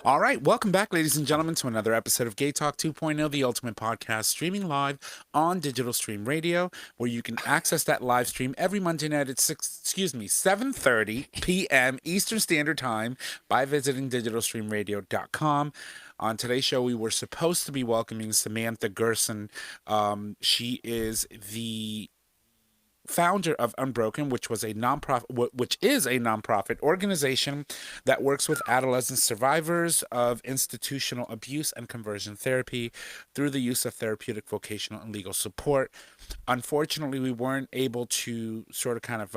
All right, welcome back, ladies and gentlemen, to another episode of Gay Talk 2.0, the ultimate podcast, streaming live on Digital Stream Radio, where you can access that live stream every Monday night at 7:30 p.m. Eastern Standard Time by visiting digitalstreamradio.com. On today's show, we were supposed to be welcoming Samantha Gerson. She is the founder of Unbroken, which is a nonprofit organization that works with adolescent survivors of institutional abuse and conversion therapy through the use of therapeutic, vocational, and legal support. Unfortunately, we weren't able to sort of make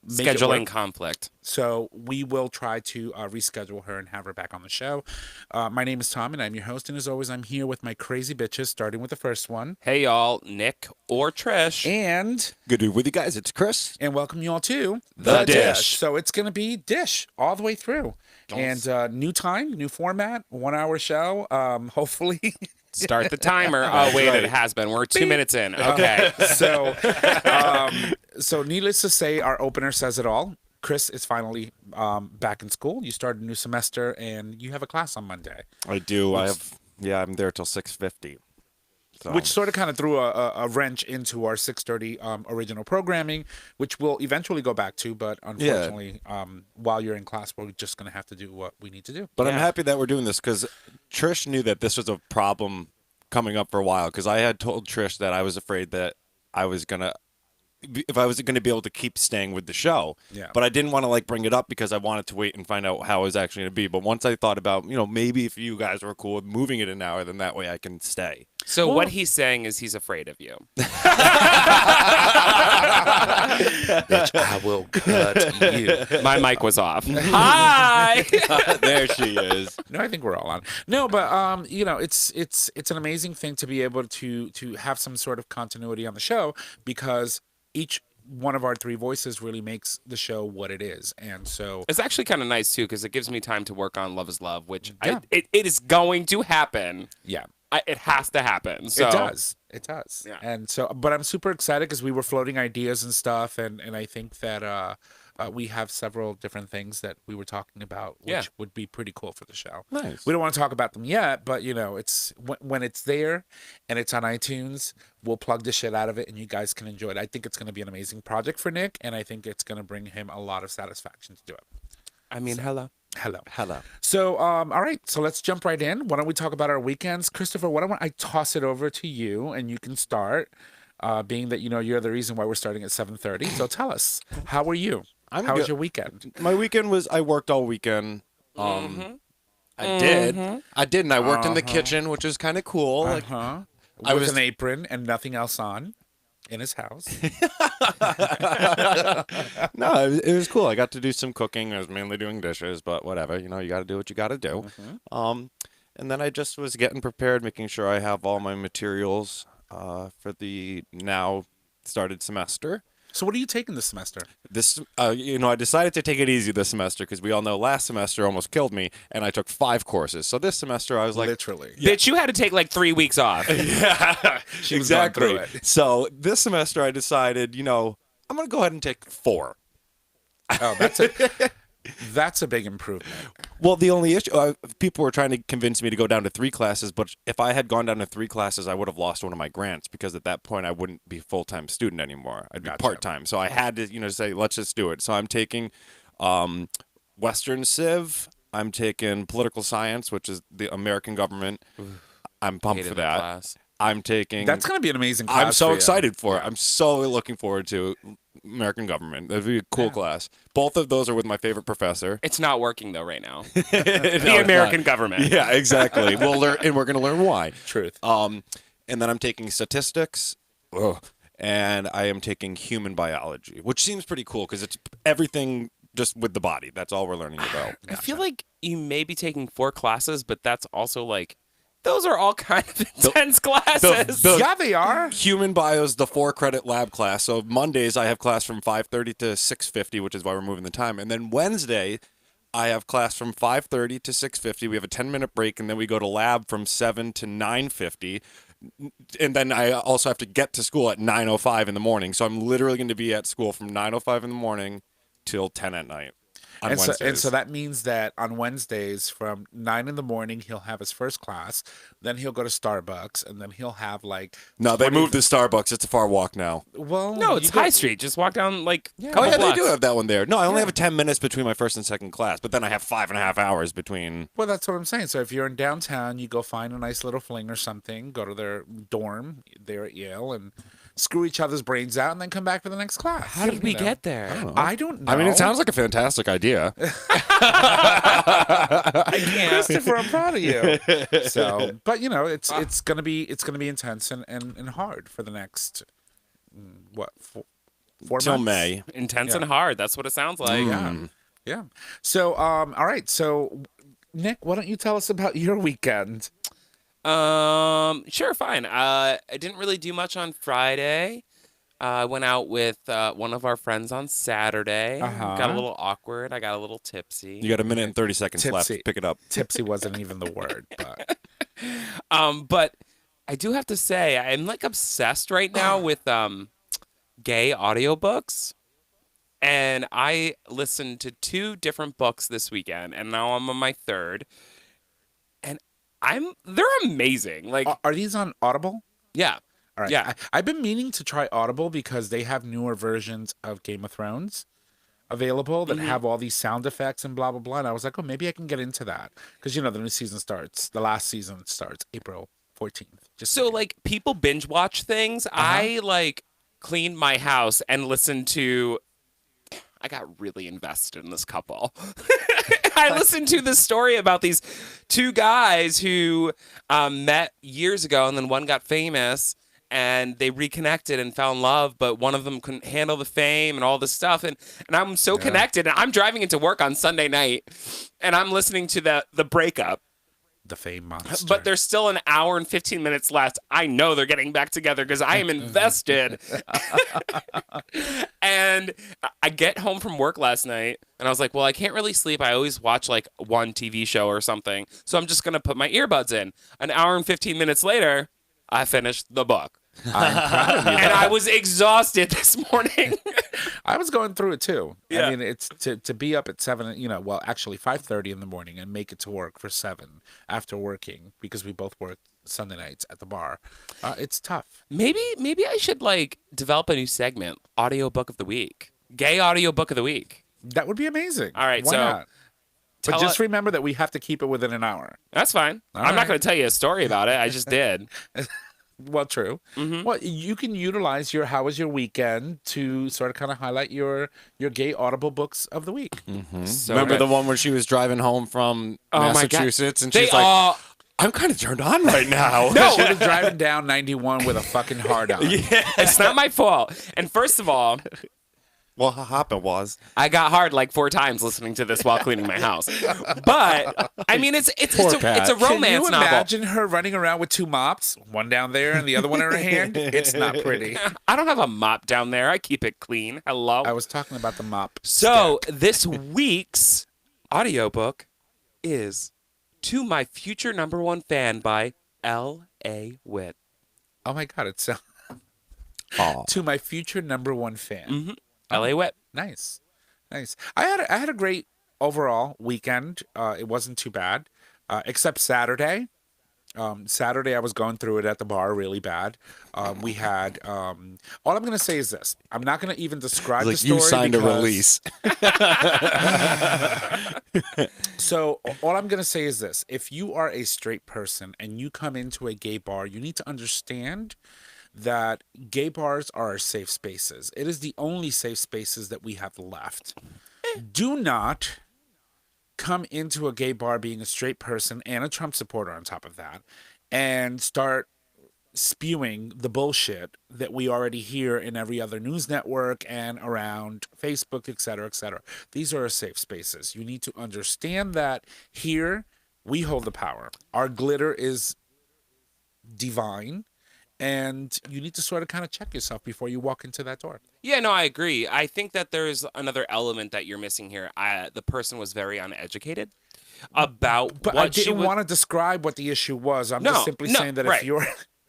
scheduling conflict. So we will try to reschedule her and have her back on the show. My name is Tom, and I'm your host. And as always, I'm here with my crazy bitches, starting with the first one. Hey, y'all, Nick or Trish. And good to be with you guys. It's Chris. And welcome you all to The Dish. So it's going to be Dish all the way through. Nice. And new time, new format, 1 hour show. Hopefully... Start the timer. Oh, wait, right. It has been. We're 2 minutes in. Okay. So needless to say, our opener says it all. Chris is finally back in school. You started a new semester, and you have a class on Monday. I do. I'm there till 6:50. So. Which sort of kind of threw a wrench into our 6:30 original programming, which we'll eventually go back to. But unfortunately, while you're in class, we're just going to have to do what we need to do. But I'm happy that we're doing this because Trish knew that this was a problem coming up for a while. Because I had told Trish that I was afraid that I was going to be able to keep staying with the show. Yeah. But I didn't want to bring it up because I wanted to wait and find out how it was actually going to be. But once I thought about, maybe if you guys were cool with moving it an hour, then that way I can stay. So what he's saying is he's afraid of you. Bitch, I will cut you. My mic was off. Hi. There she is. No, I think we're all on. No, but it's an amazing thing to be able to have some sort of continuity on the show because each one of our three voices really makes the show what it is. And so it's actually kind of nice too because it gives me time to work on Love is Love, which it is going to happen. Yeah. It has to happen. So. It does. Yeah. And so, but I'm super excited because we were floating ideas and stuff. And I think that we have several different things that we were talking about, which would be pretty cool for the show. Nice. We don't want to talk about them yet, but it's when it's there and it's on iTunes, we'll plug the shit out of it and you guys can enjoy it. I think it's going to be an amazing project for Nick. And I think it's going to bring him a lot of satisfaction to do it. I mean, hello. So, all right. So let's jump right in. Why don't we talk about our weekends? Christopher, why don't I toss it over to you and you can start, being that, you're the reason why we're starting at 7:30. So tell us, how were you? How was your weekend? My weekend I worked all weekend. I did. And I worked in the kitchen, which is kind of cool. With an apron and nothing else on. In his house. No, it was cool. I got to do some cooking. I was mainly doing dishes, but whatever. You got to do what you got to do. And then I just was getting prepared, making sure I have all my materials for the now started semester. So what are you taking this semester? I decided to take it easy this semester because we all know last semester almost killed me, and I took 5 courses. So this semester I was like, literally, bitch, you had to take 3 weeks off. Yeah, exactly. So this semester I decided, I'm going to go ahead and take 4. Oh, that's a big improvement. Well, the only issue, people were trying to convince me to go down to 3 classes, but if I had gone down to 3 classes, I would have lost one of my grants because at that point I wouldn't be a full-time student anymore. I'd be part-time. So I had to, say, let's just do it. So I'm taking Western Civ. I'm taking political science, which is the American government. I'm pumped for that. Class. I'm taking... That's going to be an amazing class. I'm so excited for it. I'm so looking forward to American government. That'd be a cool class. Both of those are with my favorite professor. It's not working, though, right now. The American government. Yeah, exactly. We'll learn, and we're going to learn why. Truth. And then I'm taking statistics. And I am taking human biology, which seems pretty cool because it's everything just with the body. That's all we're learning about. I feel like you may be taking 4 classes, but that's also those are all kind of intense classes. Yeah, they are. Human bio is the 4-credit lab class. So Mondays I have class from 5:30 to 6:50, which is why we're moving the time. And then Wednesday I have class from 5:30 to 6:50. We have a 10-minute break, and then we go to lab from 7 to 9:50. And then I also have to get to school at 9:05 in the morning. So I'm literally going to be at school from 9:05 in the morning till 10 at night. On and Wednesdays. so that means that on Wednesdays from 9 in the morning he'll have his first class, then he'll go to Starbucks, and then he'll have like No, they 20 moved the Starbucks. It's a far walk now. Well, No, you it's go- High Street. Just walk down like. Yeah. Oh, couple yeah, blocks. they do have that one there. No, I only have 10 minutes between my first and second class, but then I have 5.5 hours between. Well, that's what I'm saying. So if you're in downtown, you go find a nice little fling or something, go to their dorm there at Yale, and screw each other's brains out, and then come back for the next class. How did we get there? I don't know. I mean, it sounds like a fantastic idea. I can't. Christopher, I'm proud of you. So, but you know, it's gonna be intense and hard for the next what 4 Till months? May. Intense Yeah. and hard. That's what it sounds like. Yeah. So, all right. So, Nick, why don't you tell us about your weekend? Sure, fine. I didn't really do much on Friday. I went out with one of our friends on Saturday. Uh-huh. Got a little awkward. I got a little tipsy. You got a minute and 30 seconds left. Tipsy. Pick it up. Tipsy wasn't even the word, but But I do have to say I'm like obsessed right now with gay audiobooks. And I listened to 2 different books this weekend, and now I'm on my 3rd. And they're amazing. Like, are these on Audible? yeah. All right. Yeah. I've been meaning to try Audible because they have newer versions of Game of Thrones available that have all these sound effects and blah, blah, blah. And I was like, oh, maybe I can get into that. Because, you know, the new season starts, the last season starts April 14th. Just So, like, people binge watch things. I, like, cleaned my house and listened to. I got really invested in this couple. I listened to this story about these 2 guys who met years ago, and then one got famous, and they reconnected and fell in love, but one of them couldn't handle the fame and all this stuff. And I'm so connected, and I'm driving into work on Sunday night, and I'm listening to the breakup. the Fame Monster. But there's still an hour and 15 minutes left. I know they're getting back together because I am invested. And I get home from work last night, and I was like, well, I can't really sleep. I always watch like one TV show or something. So I'm just going to put my earbuds in. An hour and 15 minutes later, I finished the book. I'm proud of you. And I was exhausted this morning. I was going through it too. Yeah. I mean, it's to be up at 7, you know, well, actually 5:30 in the morning and make it to work for 7 after working because we both work Sunday nights at the bar. It's tough. Maybe I should like develop a new segment, audiobook of the week. Gay audiobook of the week. That would be amazing. All right, Why so not? But tell just it- remember that we have to keep it within an hour. That's fine. All I'm not right. going to tell you a story about it. I just did. Well, true. Well, you can utilize your how was your weekend to sort of kind of highlight your gay audible books of the week. So Remember good. the one where she was driving home from Oh my God. Massachusetts and They she's like, all. I'm kind of turned on right now. She was driving down 91 with a fucking hard on. It's not my fault. And first of all, Well, what happened was. I got hard like 4 times listening to this while cleaning my house. But I mean, it's a cat. romance Can you novel. imagine her running around with 2 mops, one down there and the other one in her hand? It's not pretty. I don't have a mop down there. I keep it clean. Hello. I was talking about the mop. So stick. this week's audiobook is To My Future Number One Fan by L.A. Witt. Oh my God, it's Aw. to my future number 1 fan. L.A. Witt. Nice. I had a great overall weekend. It wasn't too bad, except Saturday. Saturday I was going through it at the bar really bad. We had all I'm gonna say is this. I'm not gonna even describe the Like, story. you signed a because- release. So all I'm gonna say is this: if you are a straight person and you come into a gay bar, you need to understand that gay bars are our safe spaces. It is the only safe spaces that we have left. Do not come into a gay bar being a straight person and a Trump supporter on top of that and start spewing the bullshit that we already hear in every other news network and around Facebook, et cetera, et cetera. These are our safe spaces. You need to understand that here we hold the power. Our glitter is divine, and you need to sort of kind of check yourself before you walk into that door. Yeah, no, I agree. I think that there's another element that you're missing here. The person was very uneducated about But what I didn't she was. want to describe what the issue was. I'm No, just simply no, saying that right. if you're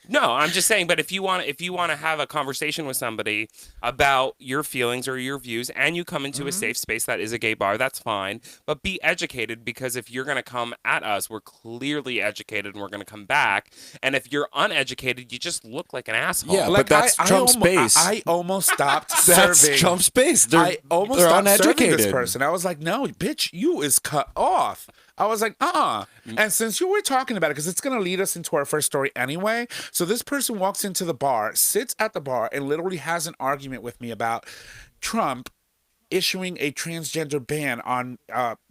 No, I'm just saying. But if you want to have a conversation with somebody about your feelings or your views, and you come into a safe space that is a gay bar, that's fine. But be educated, because if you're going to come at us, we're clearly educated, and we're going to come back. And if you're uneducated, you just look like an asshole. Yeah, but that's Trump's base. I almost stopped That's serving. Trump's base. I almost they're stopped serving uneducated. this person. I was like, no, bitch, you is cut off. I was like, And since you were talking about it, because it's going to lead us into our first story anyway. So this person walks into the bar, sits at the bar, and literally has an argument with me about Trump issuing a transgender ban on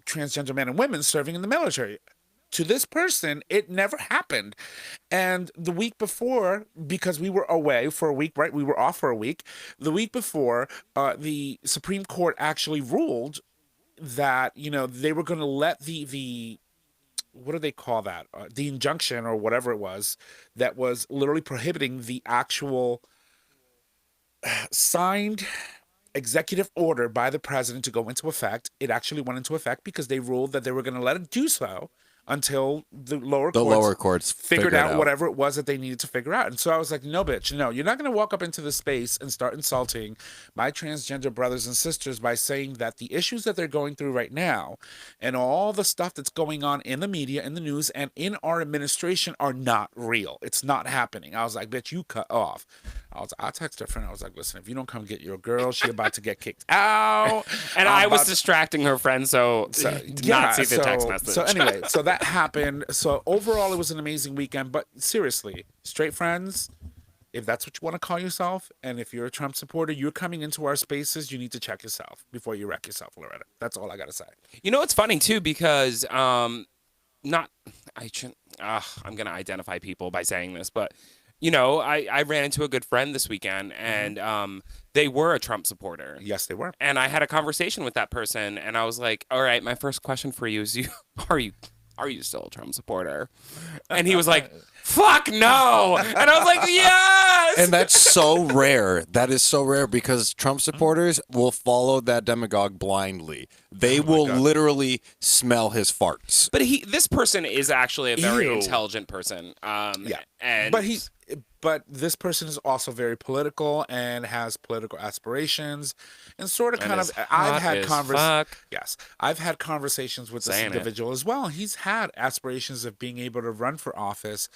transgender men and women serving in the military. To this person, it never happened. And the week before, because we were away for a week, right? We were off for a week. The week before, the Supreme Court actually ruled that, they were going to let the what do they call that? The injunction or whatever it was that was literally prohibiting the actual signed executive order by the president to go into effect. It actually went into effect because they ruled that they were going to let it do so until the lower courts figured out whatever it was that they needed to figure out. And so I was like, no, bitch, no, you're not going to walk up into the space and start insulting my transgender brothers and sisters by saying that the issues that they're going through right now and all the stuff that's going on in the media, in the news, and in our administration are not real. It's not happening. I was like, bitch, you cut off. I texted her friend. I was like, listen, if you don't come get your girl, she about to get kicked out. And I was distracting her friend, so did not see the text message. So anyway, so that happened. So overall, it was an amazing weekend. But seriously, straight friends, if that's what you want to call yourself, and if you're a Trump supporter, you're coming into our spaces, you need to check yourself before you wreck yourself, Loretta. That's all I got to say. It's funny, too, because I'm going to identify people by saying this, but I ran into a good friend this weekend, and they were a Trump supporter. Yes, they were. And I had a conversation with that person, and I was like, all right, my first question for you is, are you still a Trump supporter? And he was like, fuck no. And I was like, yes. And that's so rare. That is so rare because Trump supporters will follow that demagogue blindly. They will literally smell his farts. But this person is actually a very Ew. intelligent person. Yeah. And But this person is also very political and has political aspirations, and sort of kind of. I've had conversations with this individual as well. He's had aspirations of being able to run for office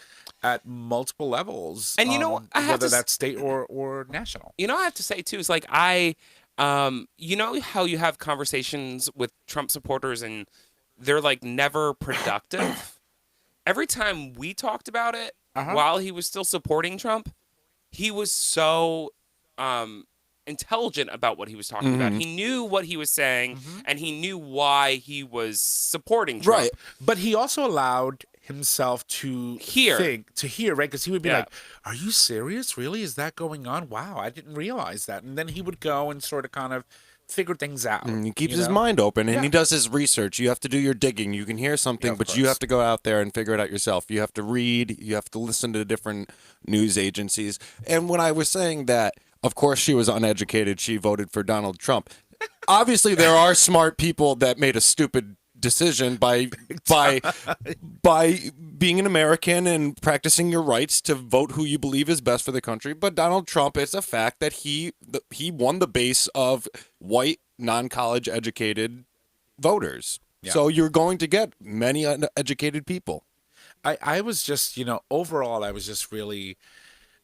at multiple levels, and whether that's state or national. I have to say too is like how you have conversations with Trump supporters and they're like never productive. Every time we talked about it. While he was still supporting Trump, he was so intelligent about what he was talking about. He knew what he was saying, and he knew why he was supporting Trump. Right. But he also allowed himself to hear, right? Because he would be like, are you serious? Really? Is that going on? Wow, I didn't realize that. And then he would go and sort of kind of figure things out. He keeps his mind open, and he does his research. You have to do your digging. You can hear something, but you have to go out there and figure it out yourself. You have to read. You have to listen to different news agencies. And when I was saying that, of course, she was uneducated. She voted for Donald Trump. Obviously, there are smart people that made a stupid decision by being an American and practicing your rights to vote who you believe is best for the country. But Donald Trump, it's a fact that he won the base of white, non-college educated voters. Yeah. So you're going to get many uneducated people. I was just, overall, I was just really...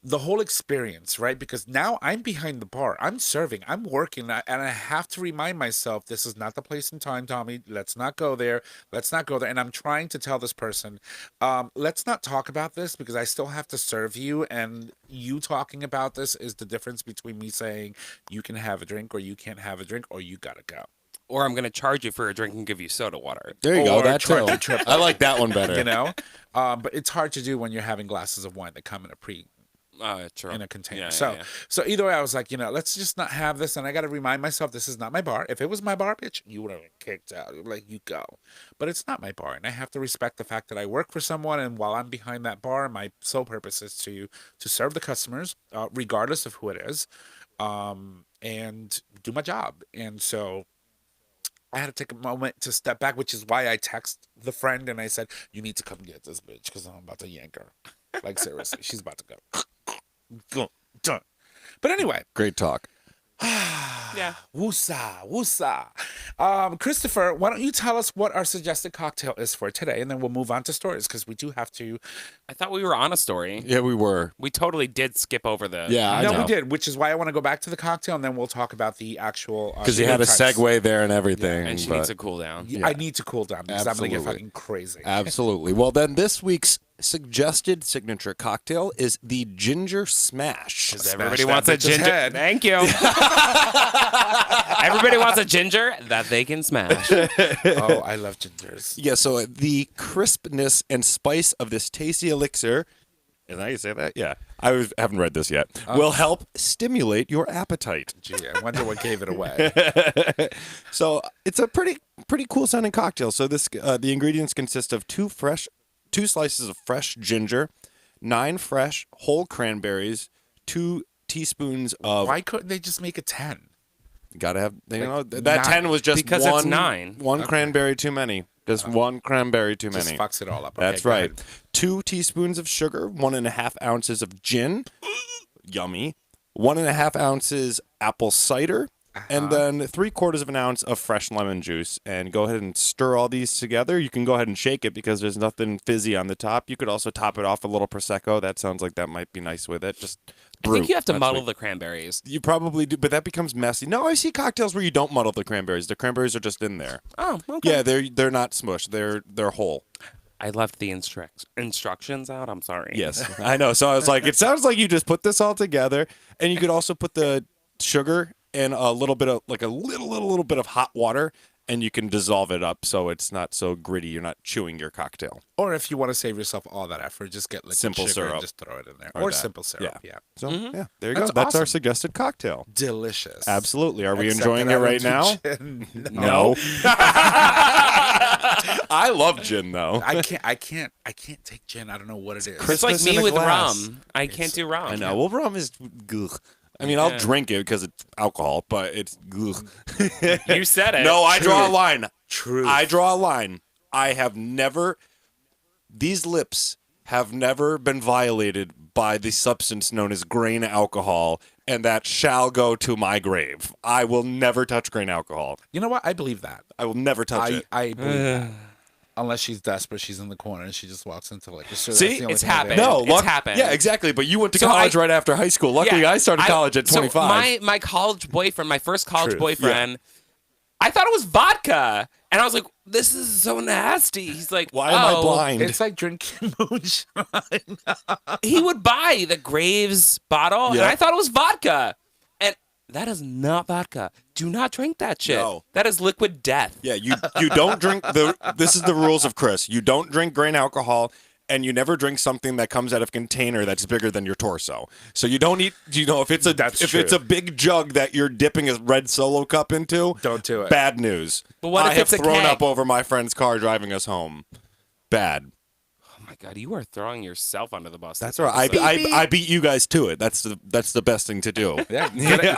the whole experience, right? Because now I'm behind the bar. I'm serving. I'm working. And I have to remind myself, this is not the place and time, Tommy. Let's not go there. Let's not go there. And I'm trying to tell this person, let's not talk about this because I still have to serve you. And you talking about this is the difference between me saying you can have a drink or you can't have a drink or you got to go. Or I'm going to charge you for a drink and give you soda water. There you go. That too. I like that one better. But it's hard to do when you're having glasses of wine that come in in a container. So either way, I was like, let's just not have this. And I got to remind myself, this is not my bar. If it was my bar, bitch, you would have been kicked out. Like, you go. But it's not my bar. And I have to respect the fact that I work for someone. And while I'm behind that bar, my sole purpose is to serve the customers, regardless of who it is, and do my job. And so I had to take a moment to step back, which is why I text the friend and I said, you need to come get this bitch because I'm about to yank her. Like, seriously, she's about to go. But anyway. Great talk. Yeah. Woosa. Christopher, why don't you tell us what our suggested cocktail is for today, and then we'll move on to stories, because we do have to. I thought we were on a story. Yeah, we were. We totally did skip over the. Yeah, I No, know. we did, which is why I want to go back to the cocktail, and then we'll talk about the actual. Because you had a types. segue there and everything. And she needs to cool down. I need to cool down because I'm going to get Absolutely. fucking crazy. Absolutely. Well, then this week's suggested signature cocktail is the Ginger Smash. Because Smash everybody that wants a bitch's ginger. head. Thank you. Everybody wants a ginger that they can smash. Oh, I love gingers. Yeah, so the crispness and spice of this tasty elixir, is that how you say that? Yeah. Haven't read this yet. Will help stimulate your appetite. Gee, I wonder what gave it away. So it's a pretty cool sounding cocktail. So this the ingredients consist of two slices of fresh ginger, 9 fresh whole cranberries, 2 teaspoons of. Why couldn't they just make it 10? Gotta have, that 9. 10 was just Because one, it's 9. One cranberry too many. Just one cranberry too Just many. fucks it all up. Okay, That's go right. ahead. 2 teaspoons of sugar, 1.5 ounces of gin, yummy, 1.5 ounces apple cider, and then 3/4 of an ounce of fresh lemon juice. And go ahead and stir all these together. You can go ahead and shake it because there's nothing fizzy on the top. You could also top it off a little Prosecco. That sounds like that might be nice with it. Just I think you have to That's muddle sweet. the cranberries. You probably do, but that becomes messy. No, I see cocktails where you don't muddle the cranberries. The cranberries are just in there. Oh, okay. Yeah, they're not smushed. They're whole. I left the instructions out. I'm sorry. Yes, I know. So I was like, it sounds like you just put this all together, and you could also put the sugar and a little bit of a little bit of hot water, and you can dissolve it up so it's not so gritty. You're not chewing your cocktail. Or if you want to save yourself all that effort, just get liquid Simple sugar syrup. and just throw it in there. Or that. simple syrup, yeah. So yeah, there you That's go. That's our awesome. suggested cocktail. Delicious. Absolutely. Are we Except enjoying that it I right now? don't do gin. No. I love gin though. I can't take gin. I don't know what it is. It's like Christmas in me a with glass. rum. I can't do rum. I know. Well, rum is. Ugh. I mean, I'll Yeah. drink it because it's alcohol, but it's. Ugh. You said it. No, I draw a Truth. line. Truth. I draw a line. I have never. These lips have never been violated by the substance known as grain alcohol, and that shall go to my grave. I will never touch grain alcohol. You know what? I believe that. I will never touch it. I believe that. Unless she's desperate, she's in the corner and she just walks into like a store. See? That's the only It's thing available. happened. No, It's happened. Yeah, exactly. But you went to So college I- right after high school. Luckily, Yeah, I started college at 25. So my college boyfriend, my first college Truth. boyfriend, I thought it was vodka, and I was like, "This is so nasty." He's like, Why am I "Oh." blind? It's like drinking moonshine. He would buy the Graves bottle, and Yeah. I thought it was vodka, and that is not vodka. Do not drink that shit. No. That is liquid death. Yeah, you don't drink this is the rules of Chris. You don't drink grain alcohol, and you never drink something that comes out of a container that's bigger than your torso. So you don't eat. If it's That's a big jug that you're dipping a red Solo cup into, Don't do it. Bad news. But what I if have it's a thrown keg? up over my friend's car driving us home. Bad. Oh my god, you are throwing yourself under the bus. That's this all right. episode. I beat you guys to it. That's the best thing to do. Yeah.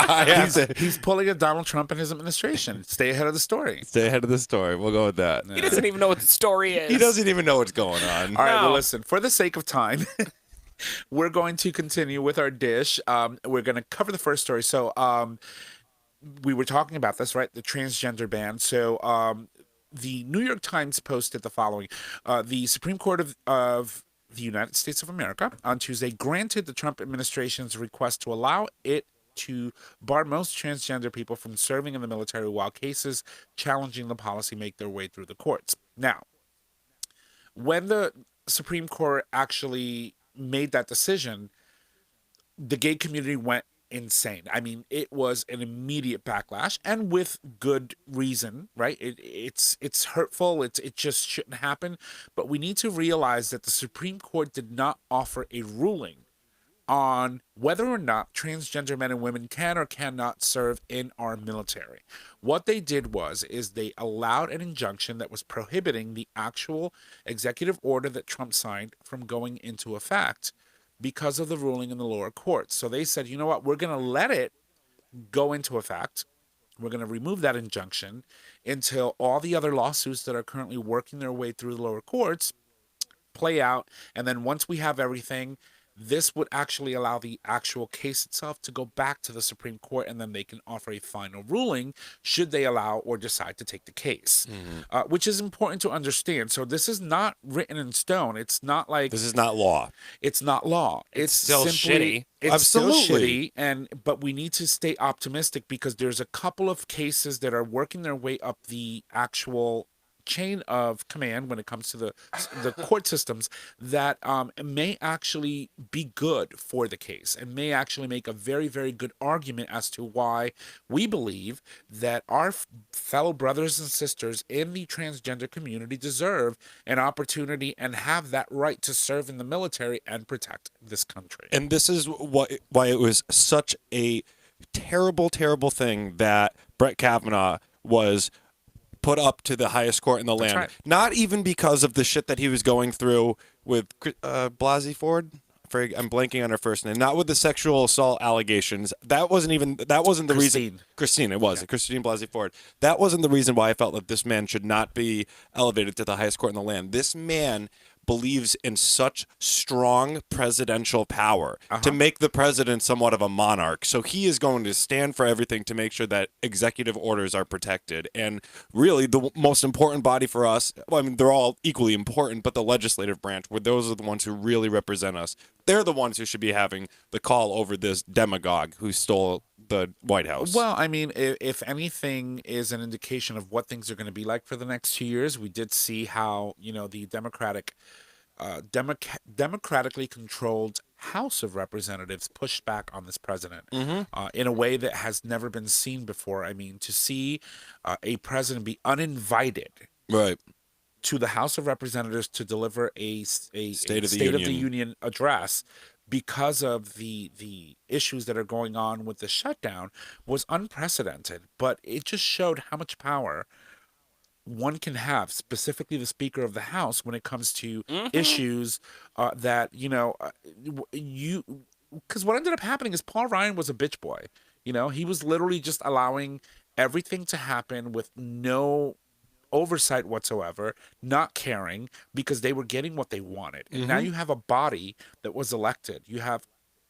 I have to He's pulling a Donald Trump and his administration. Stay ahead of the story. stay ahead of the story. We'll go with that. He doesn't even know what the story is. He doesn't even know what's going on. All right, well, No. listen, for the sake of time, we're going to continue with our dish. We're going to cover the first story. So we were talking about this, right? The transgender ban. So the New York Times posted the following. The Supreme Court of the United States of America on Tuesday granted the Trump administration's request to allow it to bar most transgender people from serving in the military while cases challenging the policy make their way through the courts. Now, when the Supreme Court actually made that decision, the gay community went insane. I mean, it was an immediate backlash, and with good reason, right? It's hurtful. It just shouldn't happen. But we need to realize that the Supreme Court did not offer a ruling on whether or not transgender men and women can or cannot serve in our military. What they did is they allowed an injunction that was prohibiting the actual executive order that Trump signed from going into effect because of the ruling in the lower courts. So they said, you know what, we're going to let it go into effect. We're going to remove that injunction until all the other lawsuits that are currently working their way through the lower courts play out. And then once we have everything, this would actually allow the actual case itself to go back to the Supreme Court, and then they can offer a final ruling should they allow or decide to take the case, which is important to understand. So this is not written in stone. It's not like This is not law. it's not law. It's still simply, shitty. It's still Absolutely. shitty, but we need to stay optimistic because there's a couple of cases that are working their way up the actual chain of command when it comes to the court systems that may actually be good for the case and may actually make a very, very good argument as to why we believe that our fellow brothers and sisters in the transgender community deserve an opportunity and have that right to serve in the military and protect this country. And this is why it was such a terrible, terrible thing that Brett Kavanaugh was put up to the highest court in the land. right. Not even because of the shit that he was going through with Blasey Ford. I'm blanking on her first name. Not with the sexual assault allegations. That wasn't the reason. Christine, it was. Christine Blasey Ford. That wasn't the reason why I felt that this man should not be elevated to the highest court in the land. This man believes in such strong presidential power to make the president somewhat of a monarch. So he is going to stand for everything to make sure that executive orders are protected. And really, the most important body for us, well, I mean, they're all equally important, but the legislative branch, where those are the ones who really represent us, they're the ones who should be having the call over this demagogue who stole the White House. Well, I mean, if anything is an indication of what things are going to be like for the next 2 years, we did see how, the democratically controlled House of Representatives pushed back on this president in a way that has never been seen before. I mean, to see a president be uninvited right. to the House of Representatives to deliver a State of the Union address because of the issues that are going on with the shutdown was unprecedented. But it just showed how much power one can have, specifically the Speaker of the House, when it comes to issues that, because what ended up happening is Paul Ryan was a bitch boy. He was literally just allowing everything to happen with no oversight whatsoever, not caring, because they were getting what they wanted. And now you have a body that was elected. You have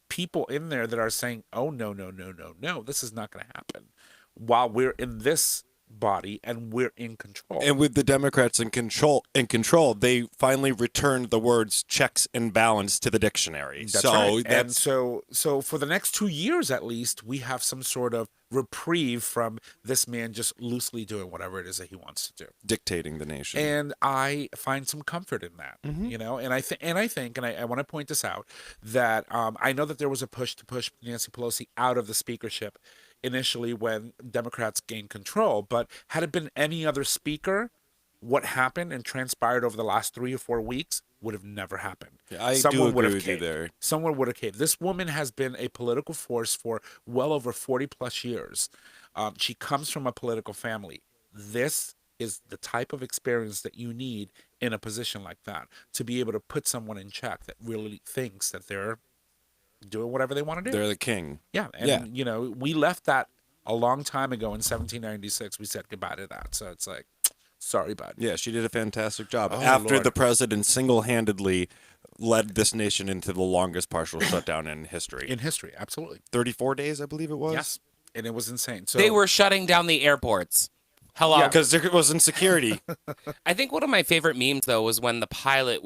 people in there that are saying, oh, no, no, no, no, no, this is not going to happen while we're in this body and we're in control. And with the Democrats in control, they finally returned the words checks and balance to the dictionary. That's right. And so for the next 2 years at least, we have some sort of reprieve from this man just loosely doing whatever it is that he wants to do, dictating the nation. And I find some comfort in that, and I want to point this out that I know that there was a push to push Nancy Pelosi out of the speakership initially when Democrats gained control, but had it been any other speaker, what happened and transpired over the last 3 or 4 weeks would have never happened. Yeah, I do agree with you there. Someone would have caved. This woman has been a political force for well over 40 plus years. She comes from a political family. This is the type of experience that you need in a position like that, to be able to put someone in check that really thinks that they're doing whatever they want to do. They're the king. Yeah. And, we left that a long time ago in 1796. We said goodbye to that. So it's like, sorry, bud. Yeah, she did a fantastic job. Oh, After Lord. the president single-handedly led this nation into the longest partial shutdown in history. In history, absolutely. 34 days, I believe it was. Yes. And it was insane. So They were shutting down the airports. Hello. Yeah. Because there was insecurity. I think one of my favorite memes, though, was when the pilot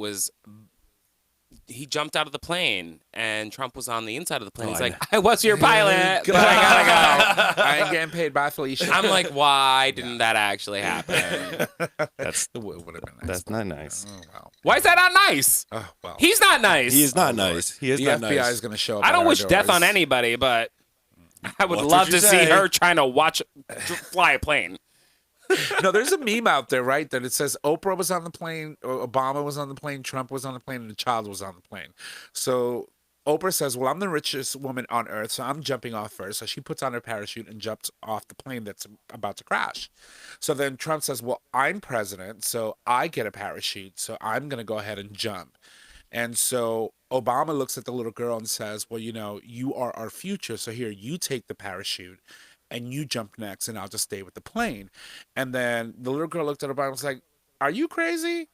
he jumped out of the plane and Trump was on the inside of the plane. He's like, I was your pilot, but I gotta go. I ain't getting paid by Felicia. I'm like, why didn't that actually happen? That's It would have been nice. that's not nice. Oh, wow. Why is that not nice? Oh, well. He's not nice. He is not nice. He is The not FBI nice. is going to show up. I at don't our wish death doors. on anybody, but I would Watch love what to you see say. her trying to fly a plane. No, there's a meme out there, right, that it says Oprah was on the plane, or Obama was on the plane, Trump was on the plane, and the child was on the plane. So Oprah says, well, I'm the richest woman on earth, so I'm jumping off first. So she puts on her parachute and jumps off the plane that's about to crash. So then Trump says, well, I'm president, so I get a parachute, so I'm going to go ahead and jump. And so Obama looks at the little girl and says, well, you are our future, so here, you take the parachute and you jump next, and I'll just stay with the plane. And then the little girl looked at Obama and was like, are you crazy,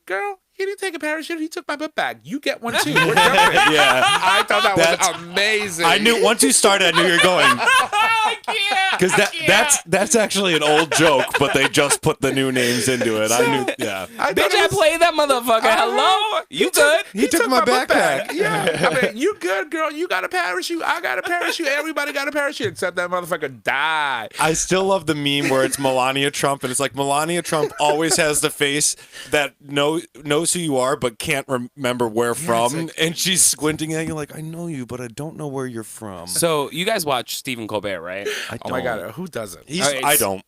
girl? He didn't take a parachute. He took my book bag. You get one too. We're jumping. Yeah. I thought that was amazing. I knew once you started, I knew you were going. I can't. Because that's actually an old joke, but they just put the new names into it. I knew, yeah. Bitch, I played that motherfucker. Hello? You good? He took my book backpack. bag. Yeah. I mean, you good, girl. You got a parachute. I got a parachute. Everybody got a parachute except that motherfucker died. I still love the meme where it's Melania Trump, and it's like Melania Trump always has the face that knows who you are but can't remember where from, and she's squinting at you like, I know you, but I don't know where you're from. So you guys watch Stephen Colbert, right? Oh my God, who doesn't? I don't.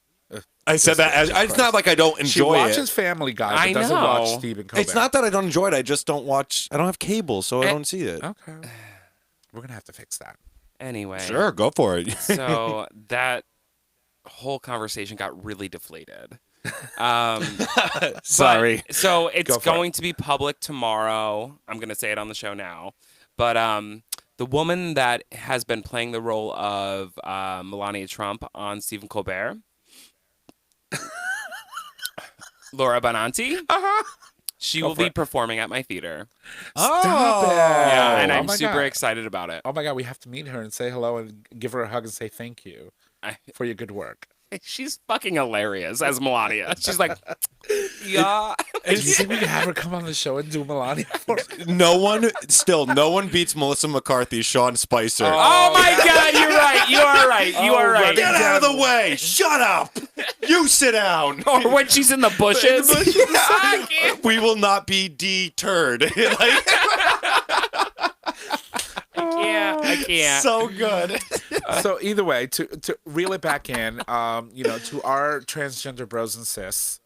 I said that as it's not like I don't She enjoy watches it. Family Guy, but I doesn't know. watch Stephen Colbert. It's not that I don't enjoy it. I just don't watch. I don't have cable, so I don't see it. Okay. We're gonna have to fix that. Anyway. Sure, go for it. So that whole conversation got really deflated. Sorry. So it's Go for going to be public tomorrow. I'm going to say it on the show now. But the woman that has been playing the role of Melania Trump on Stephen Colbert, Laura Bonanti, she will be performing at my theater. Stop it. Yeah, and Oh I'm my super God. excited about it. Oh my God, we have to meet her and say hello and give her a hug and say thank you for your good work. She's fucking hilarious as Melania. She's like, yeah. Do you think we can have her come on the show and do Melania for us? No one beats Melissa McCarthy, Sean Spicer. Oh my God, you're right. You are right. You are right. Get out of the way! Shut up! You sit down. Or when she's in the bushes. I can't. We will not be deterred. Like, I can't. so good. So either way, to reel it back in, to our transgender bros and sis,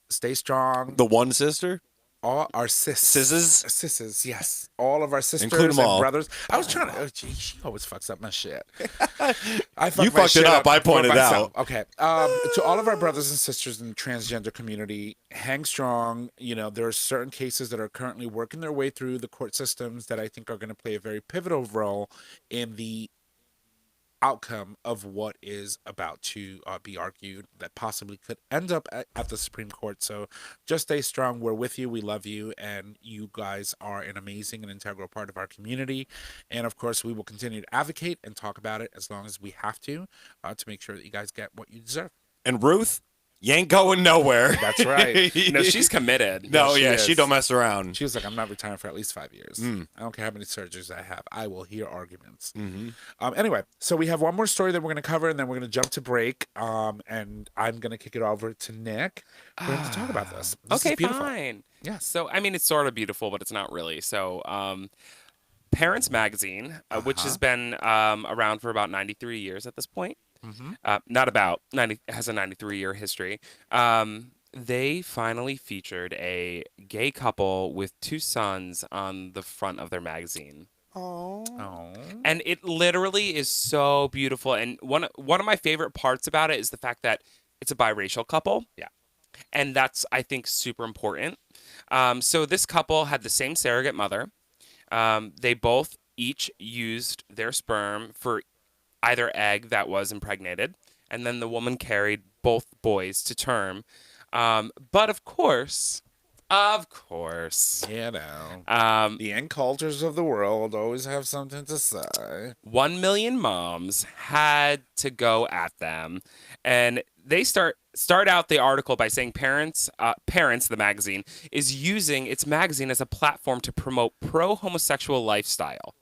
stay strong. The one sister? All our sisters, yes. All of our sisters Include 'em and all. brothers. I was trying to. Oh, gee, she always fucks up my shit. You fucked it up. I pointed out. Okay. To all of our brothers and sisters in the transgender community, hang strong. There are certain cases that are currently working their way through the court systems that I think are going to play a very pivotal role in the outcome of what is about to be argued that possibly could end up at the Supreme Court. So just stay strong. We're with you. We love you. And you guys are an amazing and integral part of our community. And of course, we will continue to advocate and talk about it as long as we have to make sure that you guys get what you deserve. And Ruth, you ain't going nowhere. That's right. No, she's committed. No, she yeah, is. she don't mess around. She was like, I'm not retiring for at least 5 years. I don't care how many surgeries I have. I will hear arguments. Anyway, so we have one more story that we're going to cover, and then we're going to jump to break. And I'm going to kick it over to Nick for him to talk about this. This Okay, is beautiful. fine. Yes. So, I mean, it's sort of beautiful, but it's not really. So, Parents Magazine, which has been around for about 93 years at this point. Not about 90, has a 93-year history. They finally featured a gay couple with 2 sons on the front of their magazine. Oh. And it literally is so beautiful. And one of my favorite parts about it is the fact that it's a biracial couple. Yeah. And that's, I think, super important. So this couple had the same surrogate mother. They both each used their sperm for either egg that was impregnated, and then the woman carried both boys to term. But of course, the end cultures of the world always have something to say. 1 million moms had to go at them, and they start out the article by saying Parents, the magazine, is using its magazine as a platform to promote pro-homosexual lifestyle.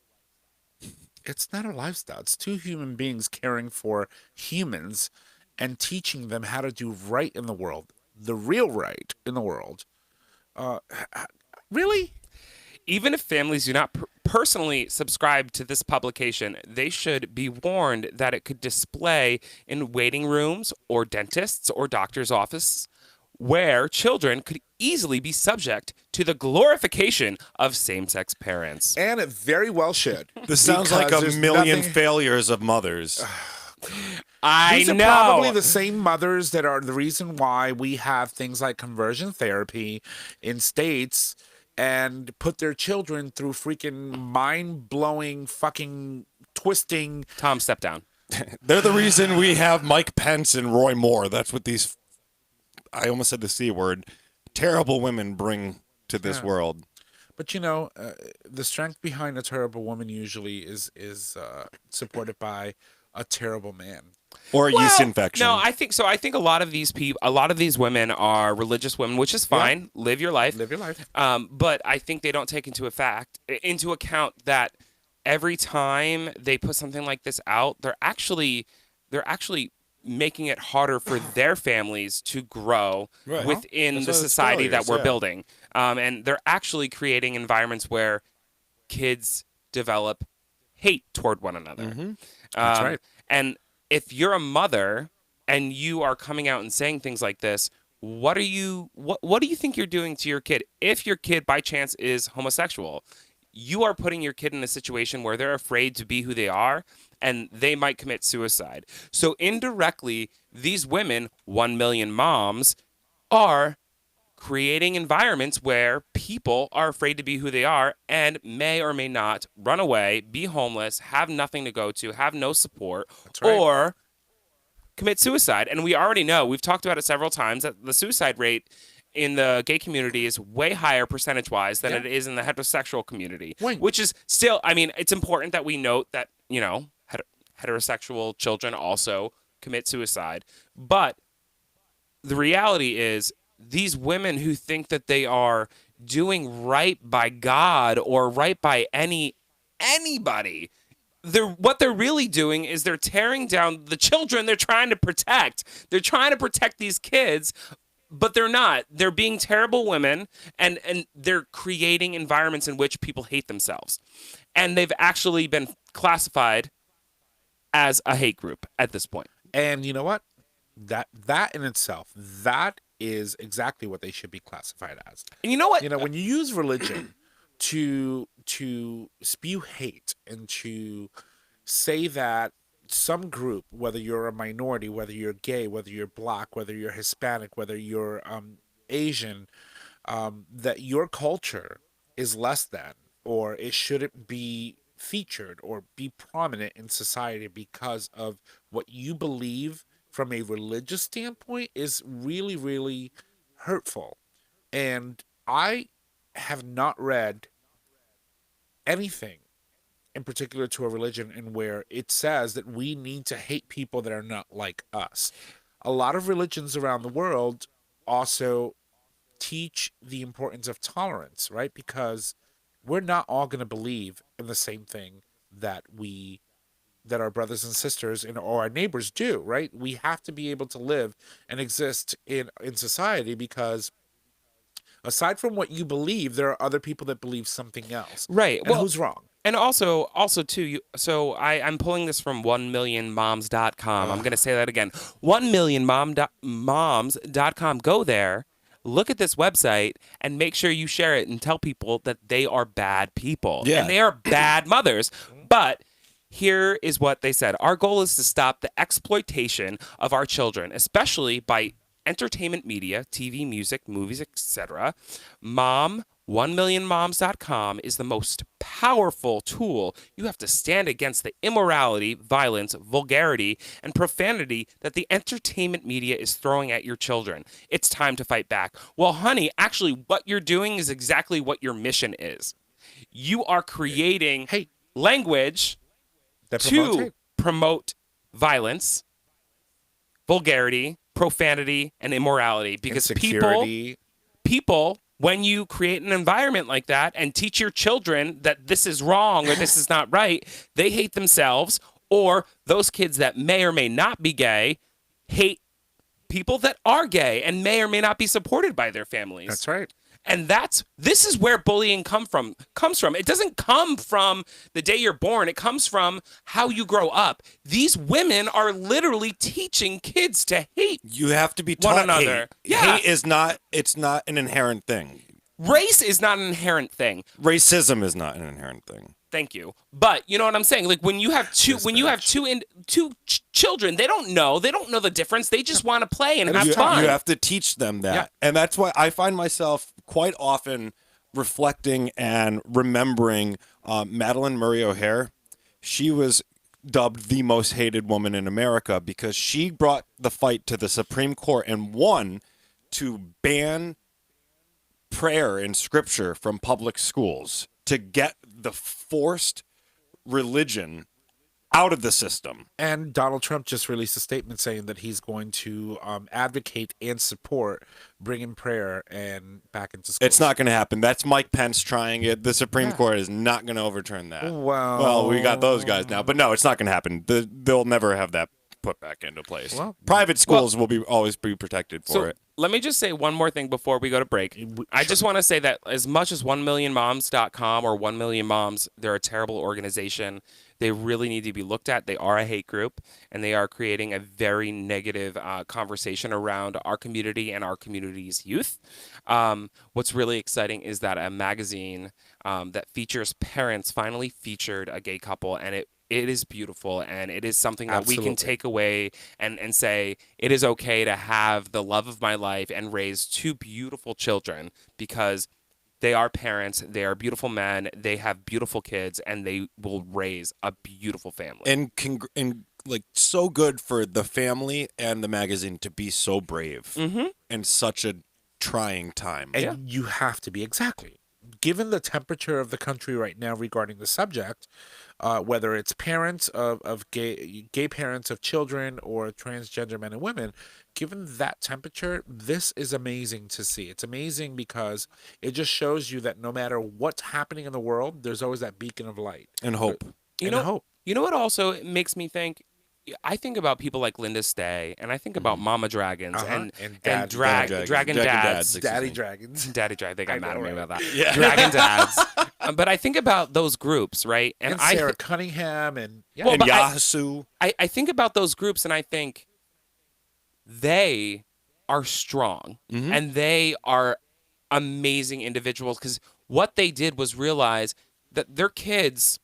It's not a lifestyle. It's 2 human beings caring for humans and teaching them how to do right in the world, the real right in the world. Really? Even if families do not personally subscribe to this publication, they should be warned that it could display in waiting rooms or dentists' or doctor's office, where children could easily be subject to the glorification of same-sex parents. And it very well should. This sounds like Because a there's million nothing- failures of mothers. These are probably the same mothers that are the reason why we have things like conversion therapy in states and put their children through freaking mind-blowing fucking twisting. Tom, step down. They're the reason we have Mike Pence and Roy Moore. That's what these, I almost said the C word, terrible women bring to this Yeah. world. But the strength behind a terrible woman usually is supported by a terrible man. Or a yeast infection. No, I think so. I think a lot of these people, a lot of these women are religious women, which is fine. Live your life. Live your life. But I think they don't take into account that every time they put something like this out, they're actually making it harder for their families to grow within That's the what society that failures, we're yeah. building. And they're actually creating environments where kids develop hate toward one another. That's right. And if you're a mother and you are coming out and saying things like this, what do you think you're doing to your kid? If your kid by chance is homosexual, you are putting your kid in a situation where they're afraid to be who they are and they might commit suicide. So indirectly, these women, 1 million moms, are creating environments where people are afraid to be who they are and may or may not run away, be homeless, have nothing to go to, have no support, right. or commit suicide. And we already know, we've talked about it several times, that the suicide rate in the gay community is way higher percentage-wise than it is in the heterosexual community, which is still, I mean, it's important that we note that, heterosexual children also commit suicide. But the reality is, these women who think that they are doing right by God or right by anybody, what they're really doing is they're tearing down the children they're trying to protect. They're trying to protect these kids, but they're not. They're being terrible women, and they're creating environments in which people hate themselves. And they've actually been classified as a hate group at this point. And you know what? That in itself, that is exactly what they should be classified as. And you know what? When you use religion to spew hate and to say that some group, whether you're a minority, whether you're gay, whether you're black, whether you're Hispanic, whether you're Asian, that your culture is less than, or it shouldn't be featured or be prominent in society because of what you believe from a religious standpoint, is really, really hurtful. And I have not read anything in particular to a religion in where it says that we need to hate people that are not like us. A lot of religions around the world also teach the importance of tolerance, right? Because we're not all going to believe in the same thing that our brothers and sisters or our neighbors do, right? We have to be able to live and exist in society, because aside from what you believe, there are other people that believe something else. Right. And who's wrong? And also too, I'm pulling this from 1millionmoms.com. I'm going to say that again. 1millionmoms.com. Go there, look at this website, and make sure you share it and tell people that they are bad people. Yeah. And they are bad mothers. But here is what they said. Our goal is to stop the exploitation of our children, especially by entertainment media, TV, music, movies, etc. 1millionmoms.com is the most powerful tool. You have to stand against the immorality, violence, vulgarity, and profanity that the entertainment media is throwing at your children. It's time to fight back. Well, honey, actually, what you're doing is exactly what your mission is. You are creating language to promote violence, vulgarity, profanity, and immorality, because people, when you create an environment like that and teach your children that this is wrong or this is not right, they hate themselves, or those kids that may or may not be gay hate people that are gay and may or may not be supported by their families. That's right. And this is where bullying comes from. It doesn't come from the day you're born. It comes from how you grow up. These women are literally teaching kids to hate. You have to be taught one another. Hate. Yeah. Hate is it's not an inherent thing. Race is not an inherent thing. Racism is not an inherent thing. Thank you. But you know what I'm saying? Like when you have two children, they don't know the difference. They just want to play and have fun. You have to teach them that. Yeah. And that's why I find myself quite often reflecting and remembering Madalyn Murray O'Hair. She was dubbed the most hated woman in America because she brought the fight to the Supreme Court and won to ban prayer and scripture from public schools to get the forced religion out of the system. And Donald Trump just released a statement saying that he's going to advocate and support bringing prayer and back into schools. It's not going to happen. That's Mike Pence trying it. The Supreme Court is not going to overturn that. Well, we got those guys now, but no, it's not going to happen. They'll never have that put back into place. Well, private schools will always be protected for it. Let me just say one more thing before we go to break. I just want to say that as much as 1millionmoms.com or 1 Million Moms, they're a terrible organization. They really need to be looked at. They are a hate group, and they are creating a very negative conversation around our community and our community's youth. What's really exciting is that a magazine that features parents finally featured a gay couple, and it is beautiful, and it is something that we can take away and say it is okay to have the love of my life and raise two beautiful children, because they are parents, they are beautiful men, they have beautiful kids, and they will raise a beautiful family. And like, so good for the family and the magazine to be so brave in such a trying time. And you have to be, exactly. Given the temperature of the country right now regarding the subject, whether it's parents of gay parents of children or transgender men and women, given that temperature, this is amazing to see. It's amazing because it just shows you that no matter what's happening in the world, there's always that beacon of light. And hope. You know what also makes me think? I think about people like Linda Stay, and I think about Mama Dragons and Dragon Dads. Daddy Dragons. Daddy Dragons. They got mad at me about that. Yeah. Dragon Dads. But I think about those groups, right? And Sarah Cunningham and and Yasu. I think about those groups, and I think they are strong and they are amazing individuals, because what they did was realize that their kids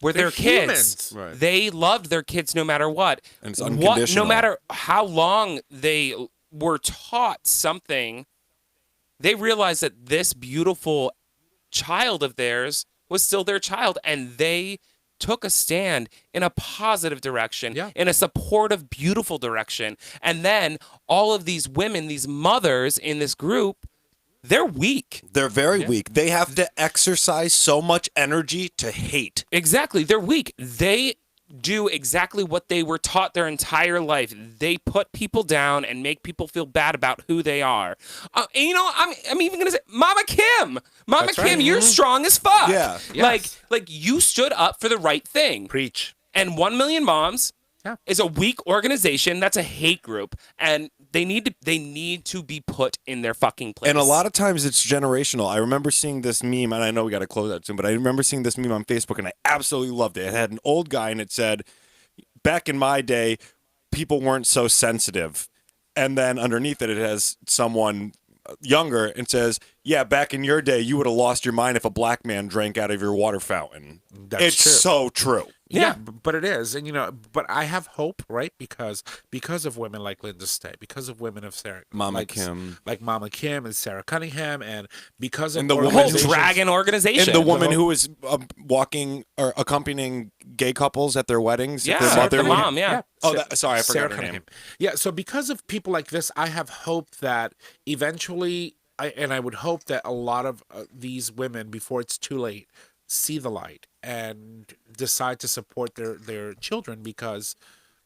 were their kids. Right. They loved their kids no matter what. And it's unconditional. No matter how long they were taught something, they realized that this beautiful child of theirs was still their child, and they took a stand in a positive direction, in a supportive, beautiful direction. And then all of these women, these mothers in this group, they're weak. They're very weak. They have to exercise so much energy to hate. Exactly. They're weak. They do exactly what they were taught their entire life. They put people down and make people feel bad about who they are. And I'm even going to say, Mama Kim. Mama Kim, you're strong as fuck. Yeah. Yes. Like you stood up for the right thing. Preach. And 1 Million Moms is a weak organization. That's a hate group. And they need to be put in their fucking place. And a lot of times it's generational. I remember seeing this meme, and I know we got to close out soon, but I remember seeing this meme on Facebook, and I absolutely loved it. It had an old guy, and it said, back in my day, people weren't so sensitive. And then underneath it, it has someone younger and says, yeah, back in your day, you would have lost your mind if a black man drank out of your water fountain. It's true. So true. Yeah, but it is. And, but I have hope, right? Because of women like Linda Stay, because of women of Mama Kim and Sarah Cunningham, and because of and the whole Dragon organization. And the woman who was walking or accompanying gay couples at their weddings. Yeah, their mom, Oh, sorry, I forgot Sarah her Cunningham. name. Yeah, so because of people like this, I have hope that eventually, I would hope that a lot of these women, before it's too late, see the light and decide to support their children, because